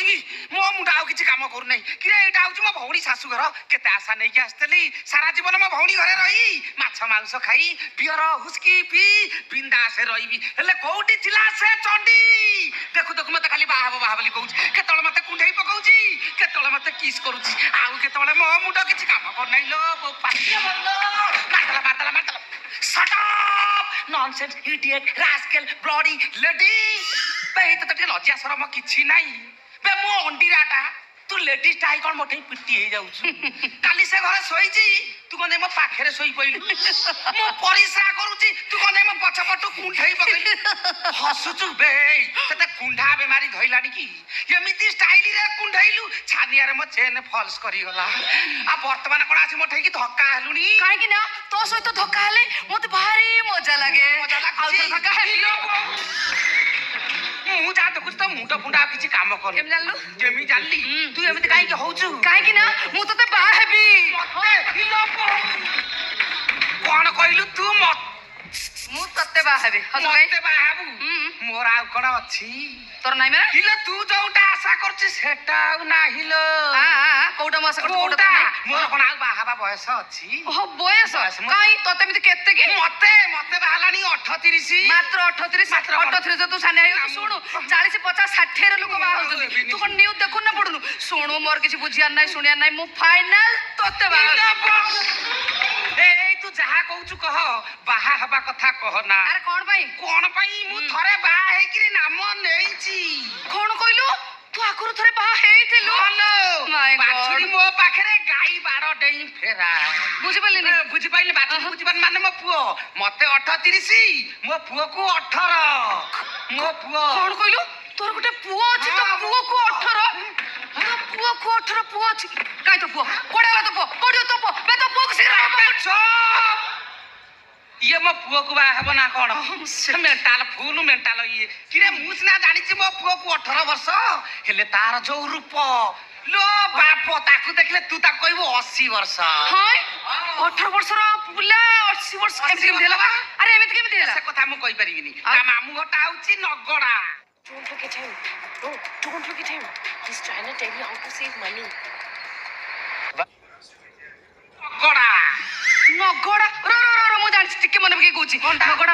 କହିବି ମୋ ମୁଣ୍ଡ ଆଉ କିଛି କାମ କରୁନାହିଁ କିରେ ଏଇଟା ହଉଛି ମୋ ଭଉଣୀ ଶାଶୁଘର କେତେ ଆଶା ନେଇକି ଆସିଥିଲି ସାରା ଜୀବନ ମୋ ଭଉଣୀ ଘରେ ରହି ମାଛ ମାଂସ ଖାଇ ବିୟର ହୁସ୍କି ପିଇ ବିନ୍ଦାସେ ରହିବି ହେଲେ କୋଉଠି ଥିଲା ସେ ଚଣ୍ଡୀ ଦେଖୁ ଦେଖୁ ମତେ ଖାଲି ବାହା ବୋଲି କହୁଛି କେତେବେଳେ ମତେ କୁଣ୍ଢେଇ ପକଉଛି କେତେବେଳେ ମତେ କିସ୍ କରୁଛି ଆଉ କେତେବେଳେ ମୋ ମୁଣ୍ଡ କିଛି କାମ କରୁନାହିଁ ଲୋ ମାରଦେଲା Shut up! Nonsense, idiot, rascal, bloody lady! ବେ ଏଇ ତ ଟିକେ ଲଜ୍ଜା ସରମ କିଛି ନାହିଁ ବେ ମୁଁ ଅଣ୍ଡିରାଟା ତୁ ଲେଡିଜ ଟା କଣ ମୋଟେ ପିଟି ହେଇଯାଉଛୁ କାଲି ସେ ଘରେ ଶୋଇଛି ତୁ କଣ ମୋ ପାଖରେ ଶୋଇ ପଇଲୁ ମୁଁ ପରିଶ୍ରା କରୁଛି ତୁ କଣ ମୋ ପଛପଟୁ କୁଣ୍ଢେଇ ପକେଇଲୁ ହସୁଛୁ ବେ ତତେ କୁଣ୍ଢା ବେମାରୀ ଧଇଲାଣି କି ଏମିତି ଷ୍ଟାଇଲରେ କୁଣ୍ଢେଇଲୁ ଛାନିଆରେ ମୋ ଚେନ୍ ଫଲ୍ସ କରିଗଲା ଆଉ ବର୍ତ୍ତମାନ କଣ ଆସି ମୋଠେଇକି ଧକ୍କା ହେଲୁଣି କାହିଁକି ନା ତୋ ସହିତ ଧକ୍କା ହେଲେ ମତେ ଭାରି ମଜା ଲାଗେ ଆଉ ଥରେ ଧକ୍କା ହେଲି ମୁଁ ଯାହା ଦେଖୁଛି ତ ମୁଣ୍ଡ ଫୁଣ୍ଡ ଆଉ କିଛି କାମ କରୁନି କେମିତି ଜାଣିଲୁ ଯେମିତି ଜାଣିଲି ତୁ ଏମିତି କାହିଁକି ହଉଛୁ କାହିଁକି ନା ମୁଁ ତତେ ବାହା ହେବି କଣ କହିଲୁ ତୁ ମୁଁ ତତେ ବାହା ହେବି ମତେ ବାହା ହେବୁ ମୋର ଆଉ କଣ ଅଛି ତୋର ନାଇଁ ମାନେ ହିଲ ତୁ ଯୋଉଟା ଆଶା କରୁଛୁ ସେଟା ଆଉ ନାହିଁ ଲୋ କୋଉଟା ମୁଁ ଆଶା କରୁଛି କୋଉଟା ମୋର କଣ ଆଉ ବାହା ହେବା ବୟସ ଅଛି ଓହୋ ବୟସ କାଇଁ ତତେ ଏମିତି କେତେ କି ମତେ ବାହାଲାଣି 38 ମାତ୍ର 38 ତୁ ସାନିଆ ହେଇଗଲୁ ଶୁଣୁ 40 50 60 ର ଲୋକ ବାହା ହଉଛନ୍ତି ତୁ କଣ ନ୍ୟୁଜ ଦେଖୁନ ନା ପଡୁନୁ ଶୁଣୁ ମୋର କିଛି ବୁଝିବାର ନାହିଁ ଶୁଣିବାର ନାହିଁ ମୁଁ ଫାଇନାଲ ତତେ ବାହା ଏଇ ତୁ ଯାହା କହୁଛୁ କହ ବାହା ହେବା କଥା କହ ନା ଆରେ କଣ ପାଇଁ ମୁଁ ଥରେ ବାହା ହେଇକିରି ନାମ ନେଇଛି କଣ କହିଲୁ ତୁ ଆଗରୁ ଥରେ ବାହା ହେଇଥିଲୁ ବାଛୁରୀ ମୋ ପାଖରେ ଗାଈ ବାଡ଼ ଡେଇଁ ଫେରା ବୁଝିପାରିଲିନି ବୁଝିପାରିଲି ବୁଝିପାରିଲି ମାନେ ମୋ ପୁଅ ମତେ 38 ମୋ ପୁଅକୁ 18 ମୋ ପୁଅ କଣ କହିଲୁ ତୋର ଗୋଟେ ପୁଅ ଅଛି ତୋ ପୁଅକୁ 18 ତୋ ପୁଅକୁ 18 ପୁଅ ଅଛି କାଇଁ ତୋ ପୁଅ କୋଡେ ଗଲା ତୋ ପୁଅ କୋଡେ ତୋ ପୁଅ ବେ ତୋ ପୁଅକୁ ଶୀଘ୍ର ଇଏ ମୋ ପୁଅକୁ ବାହା ହେବ ନା କଣ ସେ ମେଣ୍ଟାଲ ଇଏ କିରେ ମୁଁ ସିନା ଜାଣିଛି ମୋ ପୁଅକୁ 18 ବର୍ଷ ହେଲେ ତାର ଯୋଉ ରୂପ लो बाप ताकू देखले तू ता कहबो 80 वर्ष हाय 18 वर्षर पुला 80 वर्ष केमति देला अरे एमिति केमति देला से कथा मु कहि परिबिनी ता मामू घटा होची Nagra Don't look at him. No, don't look at him. He's trying to tell you how to save money. Nagra Nagra रो मु जानि टिके मन के कहूची नगड़ा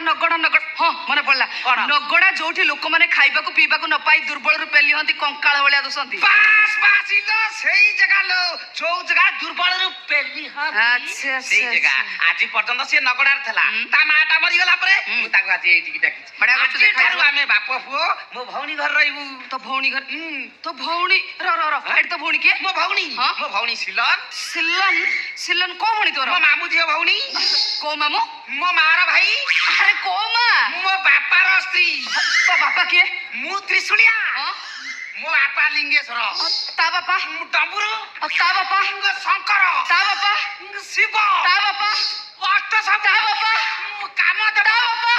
हां मने पड़ला नगड़ा जोठी लोक माने खाइबा को पीबा को न पाई दुर्बल रु पेली हंती कंकाळ होलिया दोसंती बास इलो सेही जगह लो जो जगह दुर्बल रु पेली हंती अच्छा सेही जगह आज पर्यंत से नगड़ार थला ता माटा मरि गला परे मु ताको आज एठी डाकी बडा गछ देखाइबो आमे बाप पुओ मो भौणी घर रहइबू तो भौणी घर तो भौणी रो एट तो भौणी के मो भौणी सिलन को भौणी तोर मो मामू जियो भौणी को मामू मो मारा भाई अरे को मा मो बापार स्त्री तो बापा के मु त्रिशूलिया मो बापा लिंगेश्वर ता बापा डंबुरु ता बापा शंकर ता बापा शिव ता बापा अष्ट सब ता बापा काम ता बापा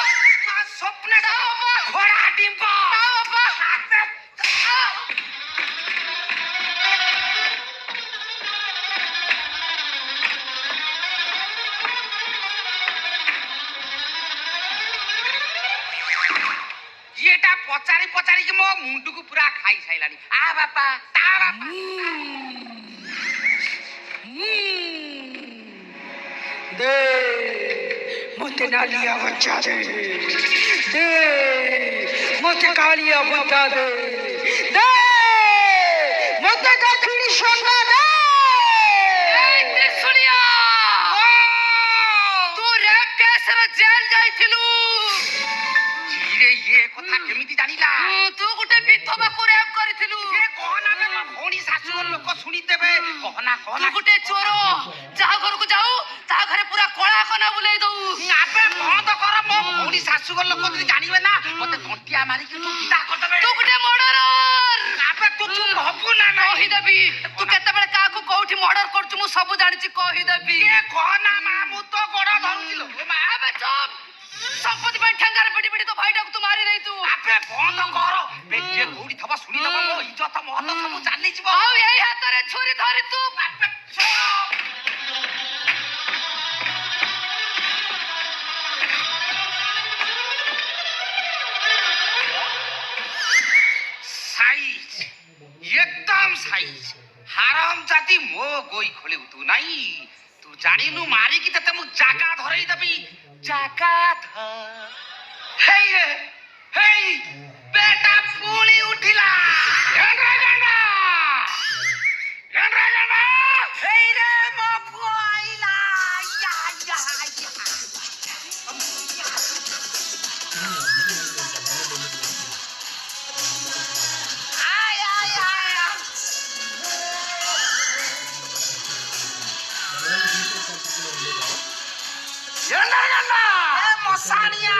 स्वप्न ता बापा घोड़ा डिंप ता बापा येटा पचारी कि मो मुंडू को पूरा खाई साइलानी आ बापा ता बापा दे मोते नालिया बच्चा दे मोते कालिया बच्चा दे मोते दक्षिणी सोना दे त्रिशूलिया तू रेप केस रे जेल जाइथिलु ये कथा केमिति जानिला तू गुटे विधवा को रेप करिथिलु ये कहना बे भौणी सासु लोक सुनी देबे कहना तू गुटे चोर जा घर को जाऊ ता घरे पूरा कोळा कना बुलाई दऊ आपे बंद कर मो भौणी सासु लोक जदी जानिबे ना मते टंटिया मारी के तू विदा कर देबे तू गुटे मर्डरर आपे तू चुप हबु ना कहि देबी तू केते बेले का को कोठी मर्डर करछु मु सब जानिछि कहि देबी ये कहना मामू तो गोड़ धरुचिलो मा बे चुप संपत्ति पे ठंगारे पड़ी तो भाईटा को तू मारी नहीं तू आपे बंद कर बे जे कोठी थबा सुनी दबो मो इज्जत महल सब चाली जीवो आउ यही हाथ रे छुरी धरि तू आपे साइज ये ଆଜି ମୋ ଗୋଇ ଖୋଳିବୁ ତୁ ନାଇଁ ତୁ ଜାଣିନୁ ମାରିକି ତତେ ମୁଁ ଜାଗା ଧରେଇ ଦେବି ଜାଗା ହେଇ ରେ ହେଇ ବେଟା ପୁଣି ଉଠିଲା ହେଇ ରେ ମୋ ପୁଅ ଆଇଲା ୟା मसानिया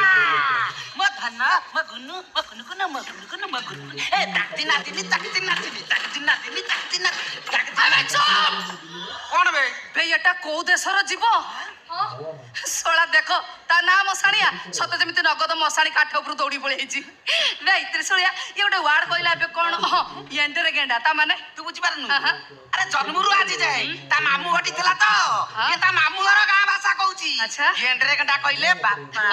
म धन्न म गुन्नु म गुनुकुन म गुनुकुन म गुनु ए ताकती नातिनी ताकती नातिनी ताकती नातिनी ताकती नातिनी ताकती कोन बे ଏଟା କୋଉ ଦେଶର ଯିବ ଶଳା ଦେଖ ତା ନାଁ ମଶାଣିଆ ସତ ଯେମିତି ନଗଦ ମଶାଣି କାଠ ଉପରୁ ଦୌଡ଼ି ପଳେଇଛି ବେ ତ୍ରିଶୂଳିଆ ଇଏ ଗୋଟେ ୱାର୍ଡ କହିଲା ଏବେ କଣ ଏଣ୍ଡରେ ଗେଣ୍ଡା ତା ମାନେ ତୁ ବୁଝିପାରୁନୁ ଆରେ ଜନ୍ମରୁ ଆଜି ଯାଏ ତା ମାମୁଁ ଘଟି ଥିଲା ତ ଇଏ ତା ମାମୁଁ ଘର ଗାଁ ଭାଷା କହୁଛି ଆଚ୍ଛା ଏଣ୍ଡରେ ଗେଣ୍ଡା କହିଲେ ବାପା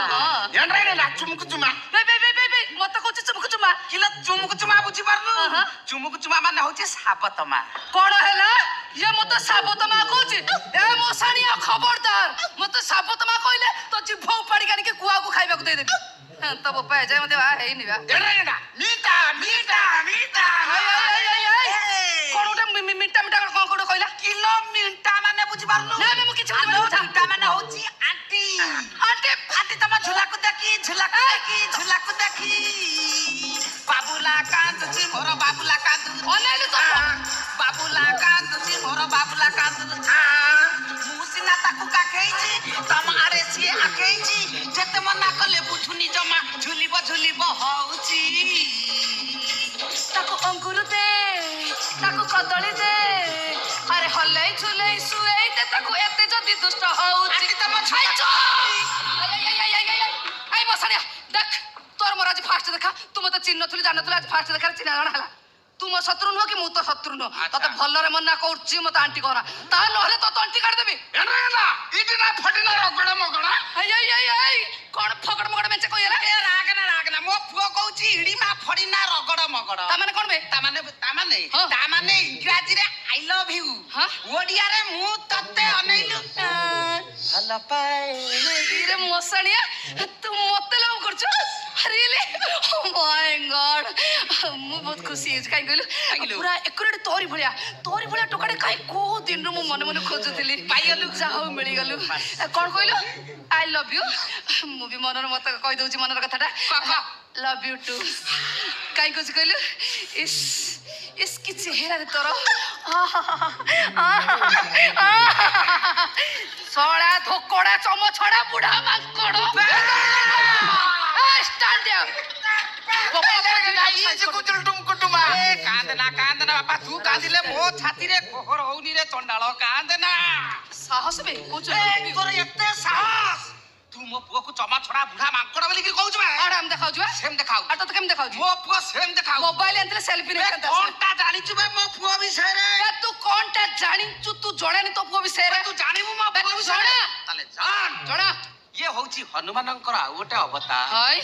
ଏଣ୍ଡରେ ଗେଣ୍ଡା ଚୁମୁକୁ ଚୁମା ମତେ କହୁଛି ଚୁମୁକୁ ଚୁମା କିଲୋ ଚୁମୁକୁ ଚୁମା ବୁଝିପାରୁନୁ ଚୁମୁକୁ ଚୁମା ମାନେ ହଉଛି ସାବତମା କଣ ହେଲା ଇଏ ମତେ ସାବତମା କହୁଛି ଏ ମଶାଣିଆ ଖବରଦାର ମତେ ସାବତମା କହିଲେ ତ ଜିଭ ଉପାଡ଼ି କାଣିକି କୁଆକୁ ଖାଇବାକୁ ଦେଇଦେବି ତ ବୋପା ଯାଏ ମତେ ବାହା ହେଇନି ବା ମିଠା ମିଠା ମିଠା କଣ ଗୋଟେ ମିଠା ମିଠା କଣ ଗୋଟେ କହିଲା କିଲୋ ମିଠା ମାନେ ବୁଝିପାରୁନୁ ନା ମୁଁ କିଛି ବୁଝିପାରୁନି ମିଠା ମାନେ ହଉଛି ଆଣ୍ଟି ଆଣ୍ଟି ଆଣ୍ଟି ତମ ଝୁଲାକୁ ଦେଖି ବାବୁଲା କାନ୍ଦୁଛି ମୋର ବାବୁଲା କାନ୍ଦୁଛି ଅନେଇଲୁ ତ ବାବୁଲା କାନ୍ଦୁଛି ମୋର ବାବୁଲା କାନ୍ଦୁଛି ମୁଁ ସିନା ତାକୁ କାଖେଇଛି ତମ ଆଡେ ସିଏ ଆଖେଇଛି ଯେତେ ମନା କଲେ ବୁଝୁନି ଜମା ଝୁଲିବ ହଉଛି ତାକୁ ଅଙ୍ଗୁର ଦେ ତାକୁ କଦଳୀ ଦେ ଆରେ ହଲେଇ ଝୁଲେଇ ଶୁଏଇ ଦେ ତାକୁ ଏତେ ଯଦି ଦୁଷ୍ଟ ହଉଛି ତମ ଆଇ ମଶାଣିଆ ଦେଖ ତୋର ମୋର ଆଜି ଫାଷ୍ଟ ଦେଖା ତୁ ମତେ ଚିହ୍ନଥିଲୁ ଜାଣିନଥିଲୁ ଆଜି ଫାଷ୍ଟ ଦେଖାରେ ଚିହ୍ନା ଜଣା ହେଲା ତୁ ମୋ ଶତ୍ରୁ ନୁହ କି ମୁଁ ତ ଶତ୍ରୁ ନୁହ ତତେ ଭଲରେ ମନା କରୁଛି ମତେ ଆଣ୍ଟି କହନା ତା ନହେଲେ ତ ତଣ୍ଟି କାଢିଦେବି କଣ ଫଗଡ ମଗଡ ମେଞ୍ଚେ କହିଲା ରାଗନା ମୋ ପୁଅ କହୁଛି ଇଡିମା ଫଡିନା ରଗଡ ମଗଡ ତାମାନେ କଣ ବେ ତାମାନେ ଇଂରାଜୀରେ ଆଇ ଲଭ ୟୁ ଓଡିଆରେ ମୁଁ ତତେ ଅନେଇଲୁ ଭଲ ପାଏ ଇରେ ମଶାଣିଆ ତୁ ମତେ ଲଭ୍ କରୁଛୁ ରିଏଲି ଓ ମାଇ ଗଡ ମୁଁ ବହୁତ ଖୁସି ହେଇଛି କାଇଁ କହିଲୁ ପୁରା ଏକୁରେଟ ତୋରି ଭଳିଆ ଟୋକାଟେ କାଇଁ କୋଉ ଦିନରୁ ମୁଁ ମନେ ମନେ ଖୋଜୁଥିଲି ପାଇଗଲୁ ଯାହା ହଉ ମିଳିଗଲୁ କଣ କହିଲୁ ଆଇ ଲଭ୍ ୟୁ ମୁଁ ବି ମନର ମତ କହିଦଉଛି ମନର କଥାଟା ଲଭ୍ ୟୁ ଟୁ କାଇଁ କହୁଛି କହିଲୁ ଇସ୍ କି ଚେହେରାରେ ତୋର ଶଳା ଧୋକଡା ଚମଛଡା ବୁଢା ମାଙ୍କଡ ଷ୍ଟାଣ୍ଡ କାନ୍ଦନା ବାପା ତୁ କାନ୍ଦିଲେ ମୋ ଛାତିରେ କୋହର ହଉନି ରେ ଚଣ୍ଡାଳ କାନ୍ଦନା ସାହସ ବେ ତୋର ଏତେ ସାହସ ତୁ ମୋ ପୁଅକୁ ଚମା ଛଡା ବୁଢା ମାଙ୍କଡ ବୋଲିକି କହୁଛୁ ଆଡାମ ଦେଖାଉଛୁ ସେମ ଦେଖାଉ ଆଉ ତତେ କେମିତି ଦେଖାଉଛୁ ମୋ ପୁଅ ସେମ ଦେଖାଉ ମୋବାଇଲ ଏନ୍ତରେ ସେଲ୍ଫି ନେଇକି କଣଟା ଜାଣିଛୁ ବେ ମୋ ପୁଅ ବିଷୟରେ ତୁ କଣଟା ଜାଣିଛୁ ତୁ ଜଣାନି ତୋ ପୁଅ ବିଷୟରେ ତୁ ଜାଣିବୁ ମୋ ପୁଅ ବିଷୟରେ ତାହେଲେ ଜଣା ଇଏ ହଉଛି ହନୁମାନଙ୍କର ଆଉ ଗୋଟେ ଅବତାର ହାय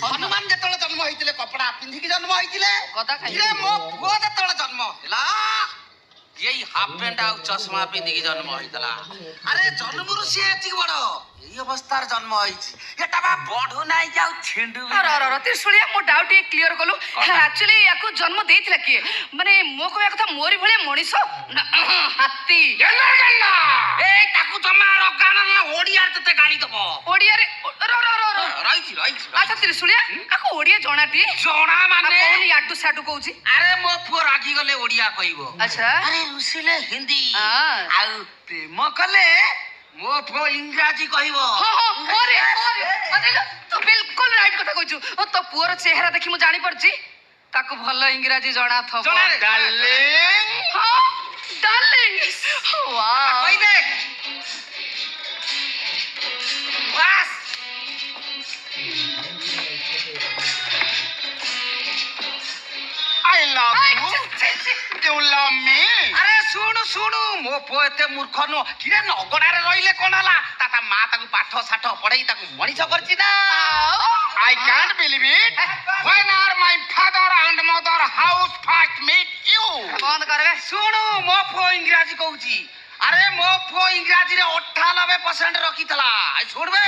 ହନୁମାନ ଯେତେବେଳେ ଜନ୍ମ ହେଇଥିଲେ କପଡା ପିନ୍ଧିକି ଜନ୍ମ ହେଇଥିଲେ ଗଦା ଖାଇ ମୋ ପୁଅ ଯେତେବେଳେ ଜନ୍ମ ହେଲା ଏଇ ହାଫ ପ୍ୟାଣ୍ଟ ଆଉ ଚଷମା ପିନ୍ଧିକି ଜନ୍ମ ହେଇଥିଲା ଆରେ ଜନ୍ମରୁ ସିଏ ଏତିକି ବଡ ଏଇ ଅବସ୍ଥାରେ ଜନ୍ମ ହେଇଛି ଏଟା ବା ବଢୁ ନାହିଁ ଯାଉ ଛିଣ୍ଡୁ ତ୍ରିଶୂଳିଆ ମୋ ଡାଉଟ ଟିକେ କ୍ଲିୟର କଲୁ ଆକ୍ଚୁଆଲି ୟାକୁ ଜନ୍ମ ଦେଇଥିଲା କିଏ ମାନେ ମୋ କହିବା କଥା ମୋରି ଭଳିଆ ମଣିଷ ନା ହାତୀ ଏ ତାକୁ ଜମା ରଗାଣ ନା ଓଡିଆରେ ତତେ ଗାଳି ଦବ ଓଡିଆରେ ରହିଛି ଆଚ୍ଛା ତ୍ରିଶୂଳିଆ ଆକୁ ଓଡିଆ ଜଣାଟି ଜଣା ମାନେ କହୁନି ୟାଡୁ ସାଡୁ କହୁଛି ଆରେ ମୋ ପୁଅ ରାଗିଗଲେ ଓଡିଆ କହିବ ଆଚ୍ଛା ଆରେ ରୁଷିଲେ ହିନ୍ଦୀ ଆଉ ପ୍ରେମ କଲେ ମୋ ପୁଅ ଇଂରାଜୀ କହିବ ତୁ ବିଲକୁଲ ରାଇଟ କଥା କହିଛୁ ତୋ ପୁଅର ଚେହେରା ଦେଖି ମୁଁ ଜାଣିପାରୁଛି ତାକୁ ଭଲ ଇଂରାଜୀ ଜଣା ଥବ ଡାର୍ଲିଂ କହିଦେ ବାସ୍ I love you. You love me. ଆରେ ଶୁଣୁ ମୋ ପୁଅ ଏତେ ମୂର୍ଖ ନୁହଁ କିରେ ନଗଡାରେ ରହିଲେ କଣ ହେଲା ତା ମା ତାକୁ ପାଠ ସାଠ ପଢେଇ ତାକୁ ମଣିଷ କରିଛି ନା I can't believe it. When are my father and mother house first meet you? ବନ୍ଦ କରିବେ ଶୁଣୁ ମୋ ପୁଅ ଇଂରାଜୀ କହୁଛି ଆରେ ମୋ ପୁଅ ଇଂରାଜୀରେ 98% ରଖିଥିଲା ଶୁଣବେ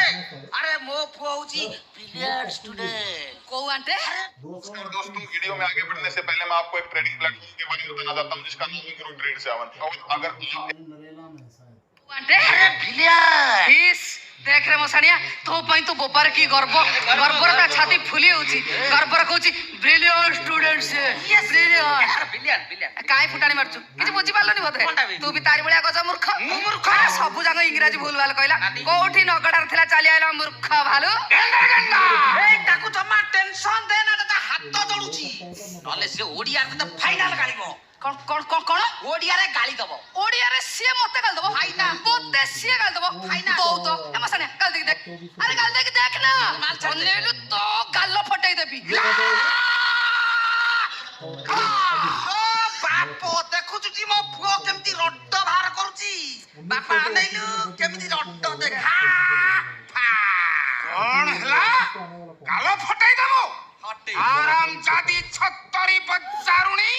ଆରେ ମୋ ପୁଅ ହଉଛି ବ୍ରିଲିୟଣ୍ଟ ଷ୍ଟୁଡେଣ୍ଟ କୋଉ ଆଣ୍ଟେ नमस्कार दोस्तों, वीडियो में आगे बढ़ने से पहले मैं आपको एक ट्रेडिंग प्लेटफॉर्म के बारे में बताना चाहता हूं जिसका नाम है ग्रो ट्रेड 7 और अगर आप आंटे ଆରେ ବ୍ରିଲିୟଣ୍ଟ इस देख रे मोसानिया तो पई तो बोपार की गर्वर ता छाती फुली होची गर्वर कहूची ब्रिलियंट स्टूडेंट से ब्रिलियंट ବ୍ରିଲିୟଣ୍ଟ काई फुटाणी मारचु किछ बुझी पालनी कोनटा बोधे बे? तू भी तारी भलिया गज मूर्ख मूर्ख? अरे सब जांग इंग्रजी भूल भाल कहला कोठी नगडार थिला चाली आइला मूर्ख भालू ଏଇ ତାକୁ ଜମା ଟେନସନ ଦେ ନା ତା ହାତ ଜଳୁଛି ନହେଲେ ସେ ଓଡିଆରେ ତତେ ଫାଇନାଲ ଗାଳିବ कोन कोन कोन कोन ଓଡିଆରେ ଗାଳି ଦବ ओडिया रे से मते गाल दबो फाइना। मते से गाल दबो फाइना। तो ए मोसानिया गाल देख अरे गाल देख ना माल छाड़ दे। नेलु तो गाल फटाई देबी ବାପ ଦେଖୁଛୁ ଟି ମୋ ପୁଅ କେମିତି ରଡ ବାହାର କରୁଛି ବାପା ଅନେଇଲୁ କେମିତି ରଡ ଦେଖା କଣ ହେଲା ଗାଲ ଫଟାଇ ଦବ ଆରାମ ଜାଦି ଛତରୀ ବଜାରୁଣି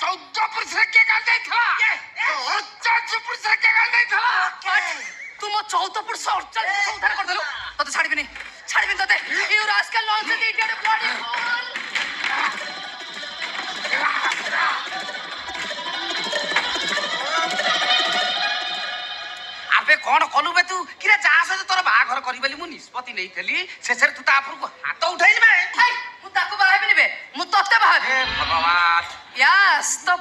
14 ପୁରୁଷରେ କେ ଗାଲ ଦେଇଥିଲା 49 ପୁରୁଷରେ କେ ଗାଲ ଦେଇଥିଲା तू मो 14 पुरुष 48 उधार कर देलु तते छाड़बिनी तते you rascal nonsense idiot bloody আবে কোন কলু বে তু কিরে যা সে তোর বাহাঘর করি বলি মু নিষ্পত্তি নেইথেলি শেষে তু তা উপরକୁ হাত উঠাইলি বে मु ताको बाहेबिनी बे मु तते बाहेबी हे भगवान यस तो